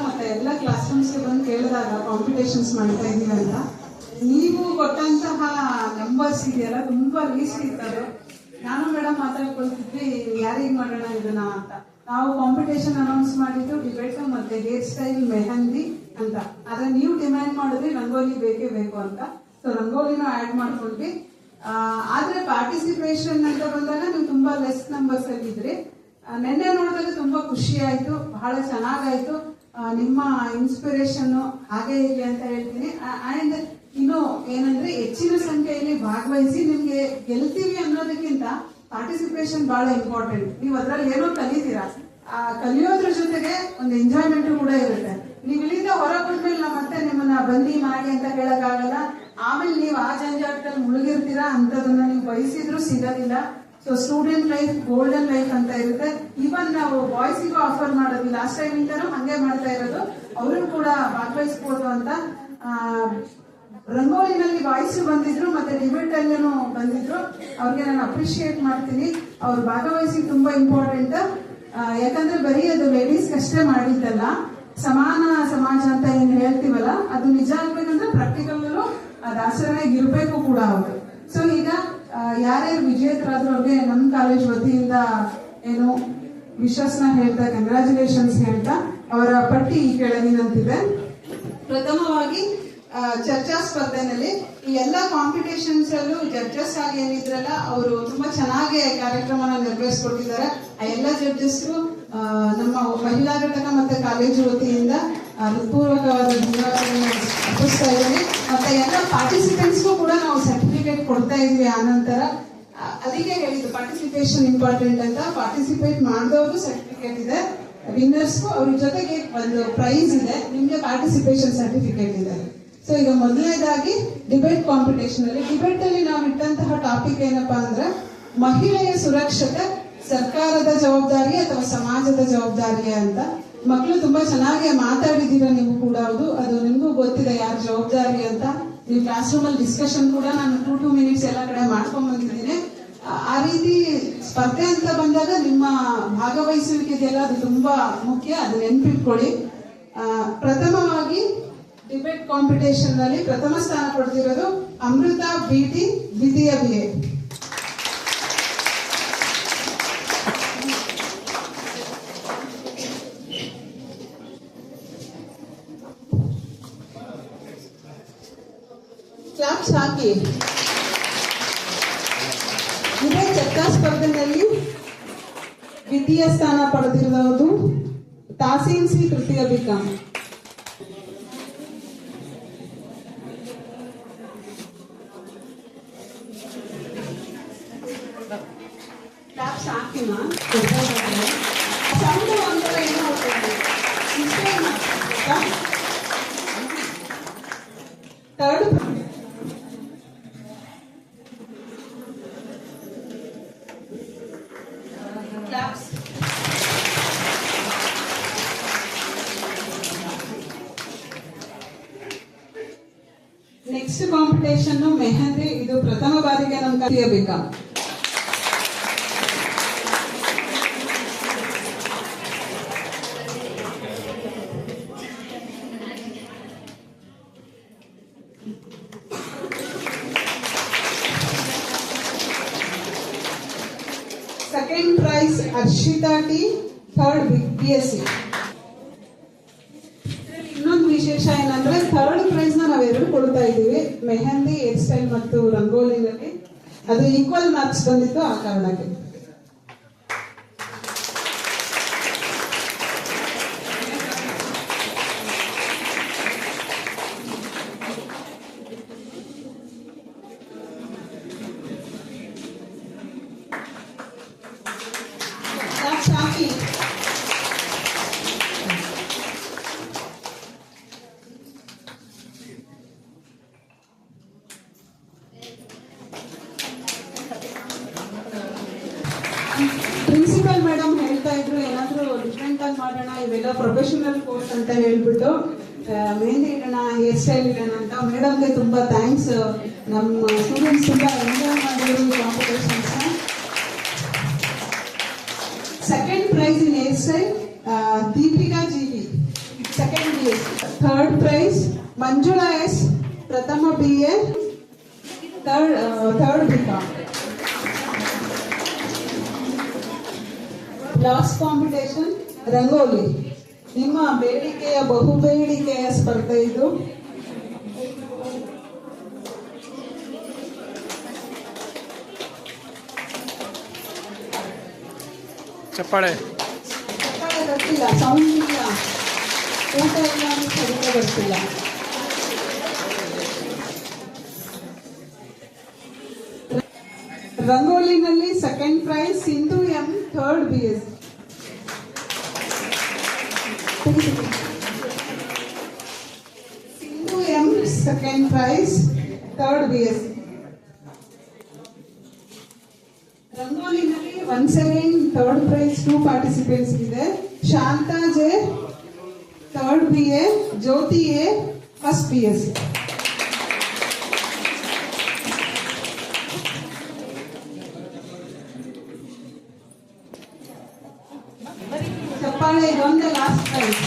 ಮತ್ತೆ ಎಲ್ಲ ಕ್ಲಾಸ್ ರೂಮ್ಸ್ಗೆ ಬಂದು ಕೇಳಿದಾಗ ಕಾಂಪಿಟೇಷನ್ಸ್ ಮಾಡ್ತಾ ಇದೀವಿ ಅಂತ, ನೀವು ಕೊಟ್ಟಂತಹ ನಂಬರ್ಸ್ ಇದೆಯಲ್ಲ ತುಂಬಾ ಲೀಸ್ಟ್ ಇರ್ತದೆ. ನಾನು ಮೇಡಮ್ ಮಾತಾಡ್ಕೊಳ್ತಿದ್ವಿ ಯಾರಿಗೆ ಮಾಡೋಣ ಇದನ್ನ ಅಂತ. ನಾವು ಕಾಂಪಿಟೇಷನ್ ಅನೌನ್ಸ್ ಮಾಡಿದ್ದು ಡಿಬೇಟ್ ಮತ್ತೆ ಹೇರ್ ಸ್ಟೈಲ್ ಮೆಹಂದಿ ಅಂತ. ಆದ್ರೆ ನೀವು ಡಿಮ್ಯಾಂಡ್ ಮಾಡಿದ್ರಿ ರಂಗೋಲಿ ಬೇಕೇ ಬೇಕು ಅಂತ. ಸೊ ರಂಗೋಲಿನ ಆಡ್ ಮಾಡ್ಕೊಂಡ್ವಿ. ಆದ್ರೆ ಪಾರ್ಟಿಸಿಪೇಷನ್ ಅಂತ ಬಂದಾಗ ನೀವು ತುಂಬಾ ಲೆಸ್ ನಂಬರ್ಸ್ ಅಲ್ಲಿ ಇದ್ರಿ. ನೆನ್ನೆ ನೋಡಿದಾಗ ತುಂಬಾ ಖುಷಿ ಆಯ್ತು, ಬಹಳ ಚೆನ್ನಾಗಾಯ್ತು. ನಿಮ್ಮ ಇನ್ಸ್ಪಿರೇಷನ್ ಹಾಗೆ ಇರಲಿ ಅಂತ ಹೇಳ್ತೀನಿ. ಅಂಡ್ ಇನ್ನು ಏನಂದ್ರೆ ಹೆಚ್ಚಿನ ಸಂಖ್ಯೆಯಲ್ಲಿ ಭಾಗವಹಿಸಿ. ನಿಮ್ಗೆ ಗೆಲ್ತೀವಿ ಅನ್ನೋದಕ್ಕಿಂತ ಪಾರ್ಟಿಸಿಪೇಷನ್ ಬಹಳ ಇಂಪಾರ್ಟೆಂಟ್. ನೀವು ಅದ್ರಲ್ಲಿ ಏನೋ ಕಲಿತೀರಾ, ಕಲಿಯೋದ್ರ ಜೊತೆಗೆ ಒಂದು ಎಂಜಾಯ್ಮೆಂಟ್ ಕೂಡ ಇರುತ್ತೆ. ನೀವು ಇಲ್ಲಿಂದ ಹೊರಗೆ ಬಂದ್ಮೇಲೆ ನಾವು ಮತ್ತೆ ನಿಮ್ಮನ್ನ ಬನ್ನಿ ಮಾಡಿ ಅಂತ ಹೇಳಕ್ಕಾಗಲ್ಲ. ಆಮೇಲೆ ನೀವು ಆ ಜಂಜಾಟದಲ್ಲಿ ಮುಳುಗಿರ್ತೀರಾ, ಅಂತದನ್ನ ನೀವು ಬಯಸಿದ್ರು ಸಿಗೋದಿಲ್ಲ. So student life golden life ಅಂತ ಇರುತ್ತೆ. ಈವನ್ ನಾವು ಬಾಯ್ಸಿಗೂ ಆಫರ್ ಮಾಡೋದು, ಲಾಸ್ಟ್ ಟೈಮ್ ಇಂತಾನು ಹಂಗೆ ಮಾಡ್ತಾ ಇರೋದು, ಅವರು ಕೂಡ ಭಾಗವಹಿಸಬಹುದು ಅಂತ. ರಂಗೋಲಿನಲ್ಲಿ ಬಾಯ್ಸ್ ಬಂದಿದ್ರು ಮತ್ತೆ ಡಿಬೇಟ್ ಅಲ್ಲೂ ಬಂದಿದ್ರು. ಅವ್ರಿಗೆ ನಾನು ಅಪ್ರಿಶಿಯೇಟ್ ಮಾಡ್ತೀನಿ. ಅವ್ರು ಭಾಗವಹಿಸಿ ತುಂಬಾ ಇಂಪಾರ್ಟೆಂಟ್. ಯಾಕಂದ್ರೆ ಬರೀ ಅದು ಲೇಡೀಸ್ ಅಷ್ಟೇ ಮಾಡಿದ್ದಲ್ಲ, ಸಮಾನ ಸಮಾಜ ಅಂತ ಏನ್ ಹೇಳ್ತೀವಲ್ಲ ಅದು ನಿಜ ಆಗ್ಬೇಕಂದ್ರೆ ಪ್ರಾಕ್ಟಿಕಲ್ ಅದು ಆಚರಣೆಗೆ ಇರ್ಬೇಕು ಕೂಡ ಅವರು. ಸೊ ಈಗ ಯಾರ್ಯಾರು ವಿಜೇತರಾದ್ರು ಅವ್ರಿಗೆ ನಮ್ಮ ಕಾಲೇಜ್ ವತಿಯಿಂದ ಏನು ವಿಶ್ವಾಸನ ಹೇಳ್ತಾ ಕಂಗ್ರಾಚುಲೇಷನ್ಸ್ ಹೇಳ್ತಾ ಅವರ ಪಟ್ಟಿ ಈ ಕೆಳಗಿನಂತಿದೆ. ಪ್ರಥಮವಾಗಿ ಚರ್ಚಾ ಸ್ಪರ್ಧೆನಲ್ಲಿ ಈ ಎಲ್ಲ ಕಾಂಪಿಟೇಷನ್ಸ್ ಅಲ್ಲೂ ಜಡ್ಜಸ್ ಆಗಿ ಏನಿದ್ರಲ್ಲ ಅವರು ತುಂಬಾ ಚೆನ್ನಾಗಿ ಕಾರ್ಯಕ್ರಮನ ನಿರ್ವಹಿಸ್ಕೊಟ್ಟಿದ್ದಾರೆ. ಆ ಎಲ್ಲ ಜಡ್ಜಸ್ಗೂ ನಮ್ಮ ಮಹಿಳಾ ಘಟಕ ಮತ್ತೆ ಕಾಲೇಜು ವತಿಯಿಂದ ಹೃತ್ಪೂರ್ವಕವಾದ ಧನ್ಯವಾದಗಳನ್ನ ಅರ್ಪಿಸ್ತಾ ಇದ್ದೀನಿ. ಮತ್ತೆ ಎಲ್ಲ ಪಾರ್ಟಿಸಿಪೆಂಟ್ಸ್ಗೂ ಕೂಡ ನಾವು ಸರ್ಟಿಫಿಕೇಟ್ ಕೊಡ್ತಾ ಇದೀವಿ. ಆನಂತರ ಅದಕ್ಕೆ ಹೇಳಿದ್ದು ಪಾರ್ಟಿಸಿಪೇಷನ್ ಇಂಪಾರ್ಟೆಂಟ್ ಅಂತ. ಪಾರ್ಟಿಸಿಪೇಟ್ ಮಾಡಿದವರು ಸರ್ಟಿಫಿಕೇಟ್ ಇದೆ, ವಿನ್ನರ್ಸ್ಗೂ ಅವ್ರ ಜೊತೆಗೆ ಒಂದು ಪ್ರೈಸ್ ಇದೆ, ನಿಮ್ಗೆ ಪಾರ್ಟಿಸಿಪೇಷನ್ ಸರ್ಟಿಫಿಕೇಟ್ ಇದೆ. ಸೊ ಈಗ ಮೊದಲನೇದಾಗಿ ಡಿಬೇಟ್ ಕಾಂಪಿಟೇಷನ್ ಅಲ್ಲಿ, ಡಿಬೇಟ್ ಅಲ್ಲಿ ನಾವು ಇಟ್ಟಂತಹ ಟಾಪಿಕ್ ಏನಪ್ಪಾ ಅಂದ್ರೆ ಮಹಿಳೆಯ ಸುರಕ್ಷತೆ ಸರ್ಕಾರದ ಜವಾಬ್ದಾರಿ ಅಥವಾ ಸಮಾಜದ ಜವಾಬ್ದಾರಿ ಅಂತ. ಮಕ್ಕಳು ತುಂಬಾ ಚೆನ್ನಾಗಿ ಮಾತಾಡಿದೀರ ನೀವು ಕೂಡ. ಅದು ನಿಮ್ಗೂ ಗೊತ್ತಿದೆ ಯಾರ ಜವಾಬ್ದಾರಿ ಅಂತ. ನೀವು ಕ್ಲಾಸ್ ರೂಮ್ ಅಲ್ಲಿ ಡಿಸ್ಕಷನ್ ಕೂಡ ನಾನು 2 ಮಿನಿಟ್ಸ್ ಎಲ್ಲ ಕಡೆ ಮಾಡ್ಕೊಂಡ್ ಬಂದಿದ್ದೀನಿ. ಆ ರೀತಿ ಸ್ಪರ್ಧೆ ಅಂತ ಬಂದಾಗ ನಿಮ್ಮ ಭಾಗವಹಿಸುವಿಕೆ ಇದೆಯಲ್ಲ ಅದು ತುಂಬಾ ಮುಖ್ಯ, ಅದು ನೆನ್ಪಿಟ್ಕೊಳ್ಳಿ. ಪ್ರಥಮವಾಗಿ ಡಿಬೇಟ್ ಕಾಂಪಿಟೇಷನ್ ನಲ್ಲಿ ಪ್ರಥಮ ಸ್ಥಾನ ಪಡೆದಿರೋದು ಅಮೃತ BT ದ್ವಿತೀಯ BA. ಕ್ಲಾಪ್ಸ್ ಹಾಕಿ. ಇದೇ ಚರ್ಚಾ ಸ್ಪರ್ಧೆಯಲ್ಲಿ ದ್ವಿತೀಯ ಸ್ಥಾನ ಪಡೆದಿರುವುದು ತಾಸೀನ್ ಸಿ ತೃತೀಯ BCom. ಕ್ಲಾಪ್ಸ್ ಹಾಕಿನ ಸೌಂಡ್ ಒಂಥರ ಏನೋ third claps. Next competition mehndi. ಇದು ಪ್ರಥಮ ಬಾರಿಗೆ ನಮ್ಮ ತೃತೀಯ BCom. Second prize Harshita T, third BSc. ಇನ್ನೊಂದು ವಿಶೇಷ ಏನಂದ್ರೆ ಥರ್ಡ್ ಪ್ರೈಸ್ ನಾವು 2 ಕೊಡ್ತಾ ಇದೀವಿ, ಮೆಹಂದಿ, ಹೇರ್ ಸ್ಟೈಲ್ ಮತ್ತು ರಂಗೋಲಿನಲ್ಲಿ. ಅದು ಈಕ್ವಲ್ ಮಾರ್ಕ್ಸ್ ಬಂದಿತ್ತು ಆ ಕಾರಣಕ್ಕೆ. ಸಾಕಿ. ಪ್ರಿನ್ಸಿಪಲ್ ಮೇಡಮ್ ಹೇಳ್ತಾ ಇದ್ರು ಏನಾದ್ರೂ ಡಿಫ್ರೆಂಟ್ ಆಗಿ ಮಾಡೋಣ, ಇವೆಲ್ಲ ಪ್ರೊಫೆಷನಲ್ ಕೋರ್ಸ್ ಅಂತ ಹೇಳ್ಬಿಟ್ಟು ಮೆಹಂದಿ ಇಡೋಣ, ಹೇರ್ ಸ್ಟೈಲ್ ಇಡೋಣ ಅಂತ. ಮೇಡಮ್ಗೆ ತುಂಬಾ ಥ್ಯಾಂಕ್ಸ್. ನಮ್ಮ ಸ್ಟೂಡೆಂಟ್ಸ್ ತುಂಬಾ ಎಂಜಾಯ್ ಮಾಡಿದ್ರು ಕಾಂಪಿಟೇಷನ್ಸ್. ಮಂಜುಳಾ ಎಸ್ ಪ್ರಥಮ BA, third BCom. Last competition rangoli. ನಿಮ್ಮ ಬೇಡಿಕೆಯ ಬಹುಬೇಡಿಕೆಯ ಸ್ಪರ್ಧೆ ಇದು. ಚಪ್ಪಾಳೆ ಬರ್ತಿಲ್ಲ, ಸೌಂಡ್ ಇಲ್ಲ, ಊಟ ಇಲ್ಲ ಅಂತ ಸರಿಯಾಗಿ ಬರ್ತಿಲ್ಲ. ರಂಗೋಲಿನಲ್ಲಿ second prize Sindhu M, third BS. Sindhu M second prize, third BS. ರಂಗೋಲಿನಲ್ಲಿ once again third prize 2 participants ಇದೆ. Shanta J third BA, Jyothi A first BS. ಚಪ್ಪಾಳೆ, ಇದೊಂದೇ ಲಾಸ್ಟ್ ಪ್ರೈಸ್.